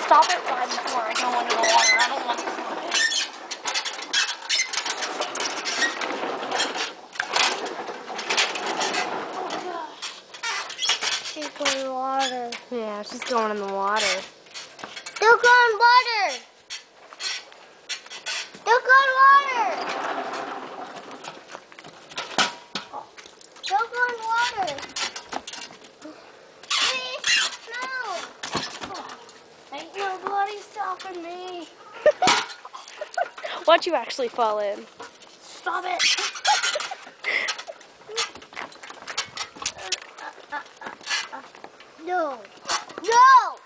Stop it right before I go into the water. I don't want to stop it. She's going in the water. Yeah, she's going in the water. Don't go in water. Don't go in water. Don't go in water. Please, no. Ain't nobody stopping me. Why'd you actually fall in? Stop it. No. No.